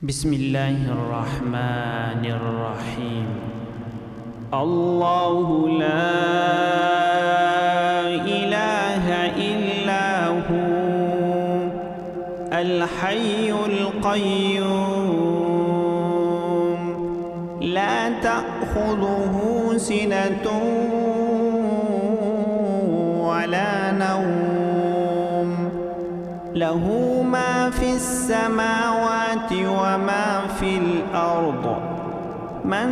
بسم الله الرحمن الرحيم. الله لا إله إلا هو الحي القيوم لا تأخذه سنة ولا نوم له ما في السماوات وما في الأرض من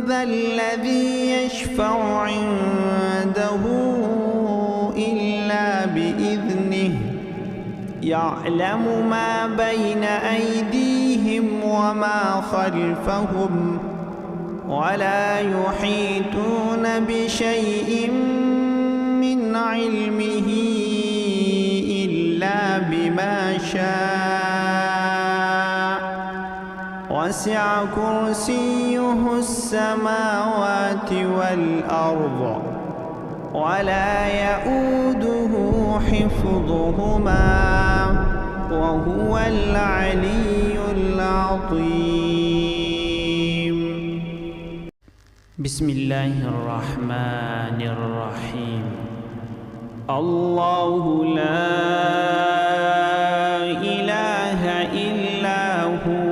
ذا الذي يشفع عنده إلا بإذنه يعلم ما بين أيديهم وما خلفهم ولا يحيطون بشيء من علمه إلا بما شاء وسع كرسيه السماوات والأرض ولا يؤوده حفظهما وهو العلي العظيم. بسم الله الرحمن الرحيم. الله لا إله إلا هو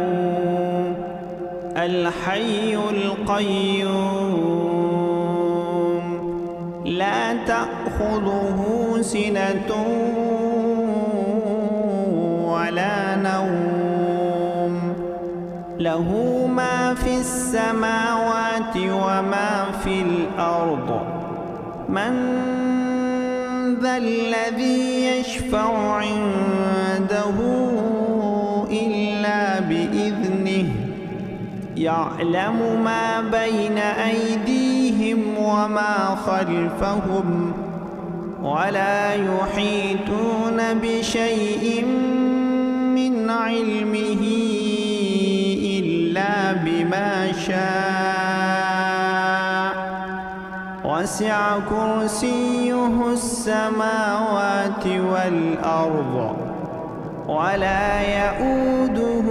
الحي القيوم لا تأخذه سنة ولا نوم له ما في السماوات وما في الأرض من ذا الذي يشفع عنده إلا بإذنه يعلم ما بين أيديهم وما خلفهم ولا يحيطون بشيء من علمه إلا بما شاء وسع كرسيه السماوات والأرض ولا يؤوده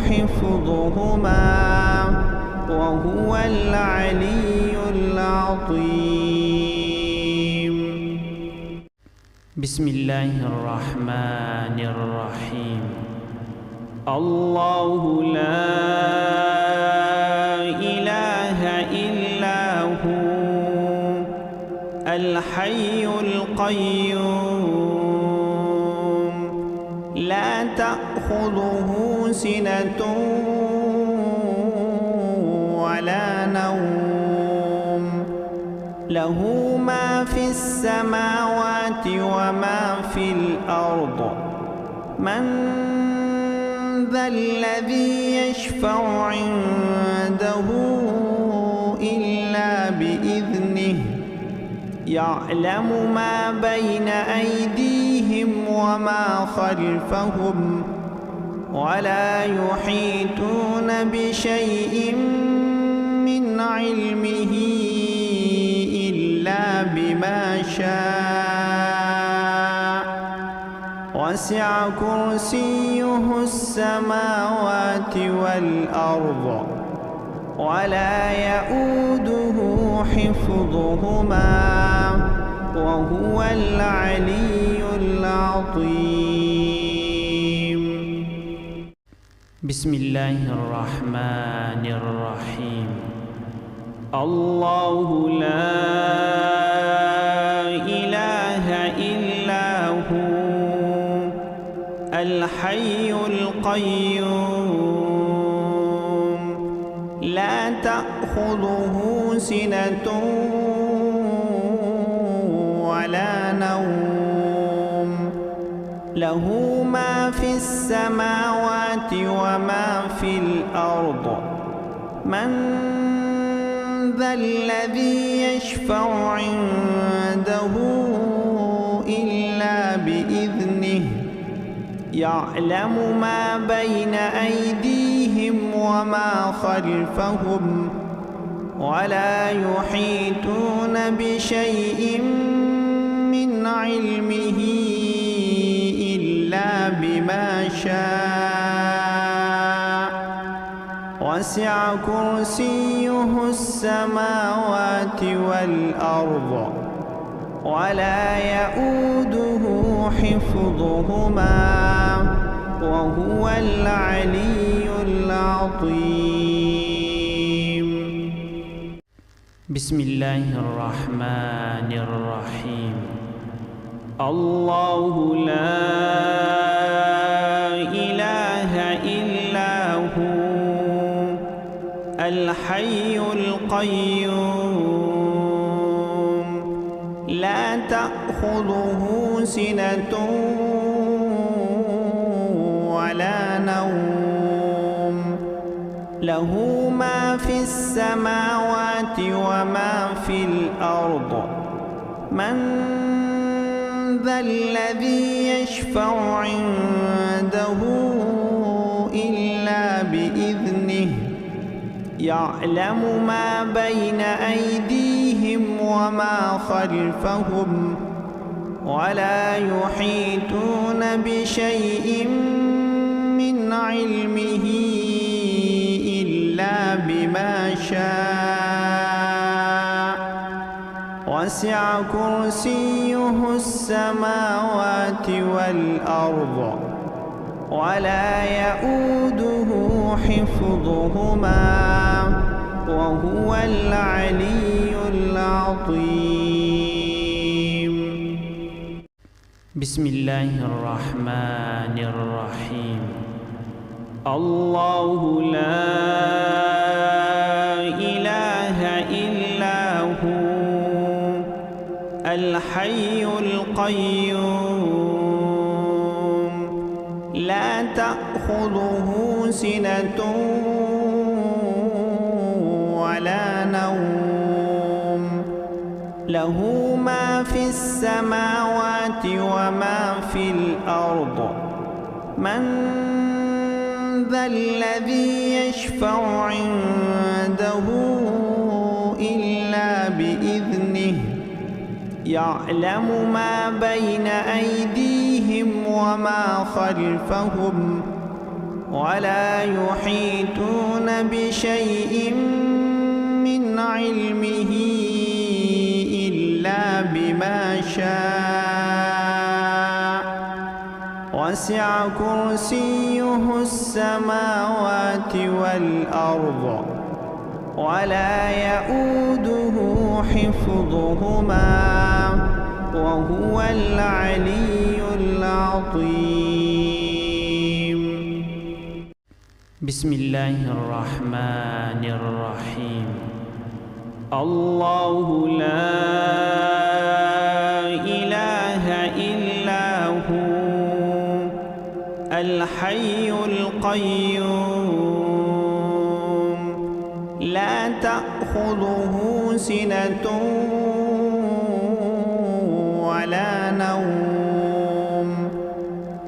حفظهما وهو العلي العظيم. بسم الله الرحمن الرحيم. الله لا إله إلا هو الحي القيوم لا تأخذه سنة ولا نوم له ما في السماوات وما في الأرض من ذا الذي يشفع عنده إلا بإذنه يعلم ما بين أيديهم وما خلفهم ولا يحيطون بشيء من علمه إلا بما شاء وسع كرسيه السماوات والأرض ولا يؤوده حفظهما وهو العلي العظيم. بسم الله الرحمن الرحيم. الله لا إله إلا هو الحي القيوم لا تأخذه سنة ولا نوم له ما في السماوات وما في الأرض من ذا الذي يشفع عنده إلا بإذنه يعلم ما بين أيديهم وما خلفهم ولا يحيطون بشيء من علمه إلا بما شاء وسع كرسيه السماوات والأرض ولا يؤوده حفظهما وهو العلي العظيم. بسم الله الرحمن الرحيم. الله لا إله إلا هو الحي القيوم لا تأخذه سنة ولا نوم له ما في السماوات وما في الأرض من ذا الذي يشفع عنده إلا بإذنه يعلم ما بين أيديهم وما خلفهم ولا يحيطون بشيء من علمه إلا بما شاء وسع كرسيه السماوات والأرض ولا يؤوده حفظهما وهو العلي العظيم. بسم الله الرحمن الرحيم. الله لا إله إلا هو الحي القيوم لا تأخذه سنة ولا نوم له ما في السماوات وما في الأرض من ذا الذي يشفع عنده إلا بإذنه يعلم ما بين أيديهم وما خلفهم ولا يحيطون بشيء من علمه إلا بما شاء وسع كرسيه السماوات والأرض ولا يؤوده حفظهما وهو العلي العظيم. بسم الله الرحمن الرحيم. الله لا إله إلا هو الحي القيوم لا تأخذه سنة ولا نوم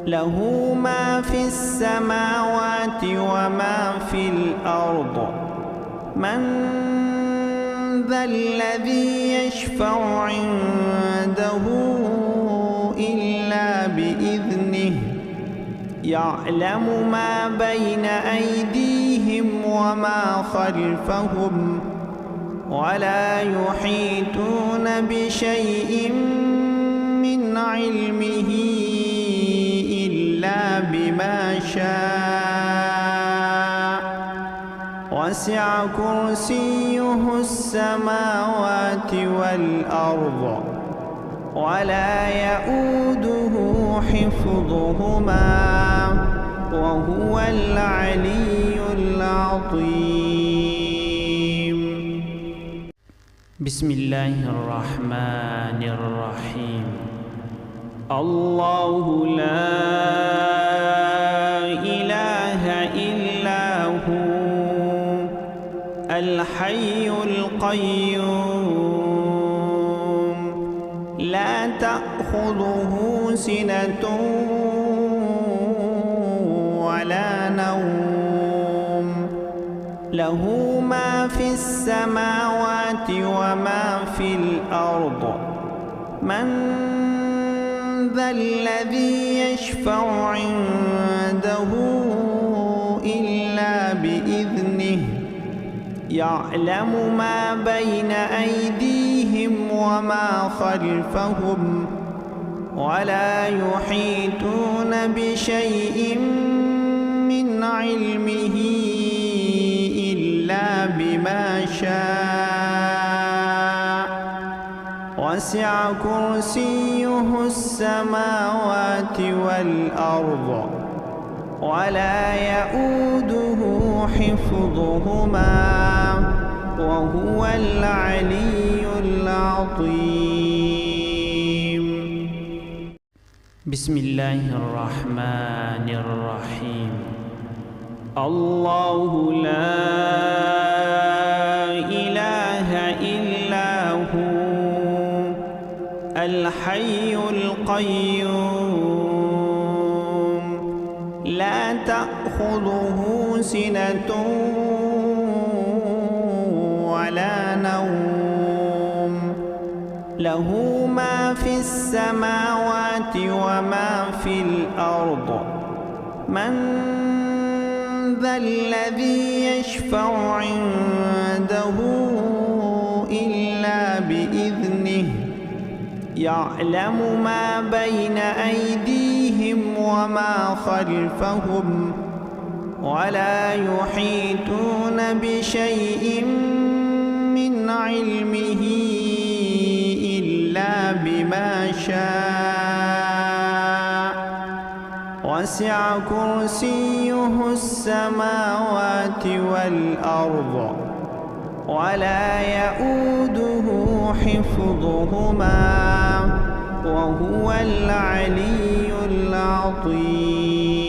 له ما في السماوات وما في الأرض من ذا الذي يشفع عنده إلا بإذنه يعلم ما بين أيديهم وما خلفهم ولا يحيطون بشيء من علمه إلا بما شاء وسع كرسيه السماوات والأرض ولا يؤوده حفظهما وهو العلي العظيم. بسم الله الرحمن الرحيم. الله لا إله إلا هو الحي القيوم لا تأخذه سنة ولا نوم له ما في السماوات وما في الأرض من ذا الذي يشفع عنده إلا بإذنه يعلم ما بين أيديهم وما خلفهم ولا يحيطون بشيء من علمه إلا بما شاء وسع كرسيه السماوات والأرض ولا يؤوده حفظهما وهو العلي العظيم. بسم الله الرحمن الرحيم. الله لا إله إلا هو الحي القيوم لا تأخذه سنة ولا نوم له ما في السماوات وما في الأرض من ذا الذي يشفع عنده إلا بإذنه يعلم ما بين أيديهم وما خلفهم ولا يحيطون بشيء من علمه إلا بما شاء وسع كرسيه السماوات والأرض ولا يؤوده حفظهما وهو العلي العظيم.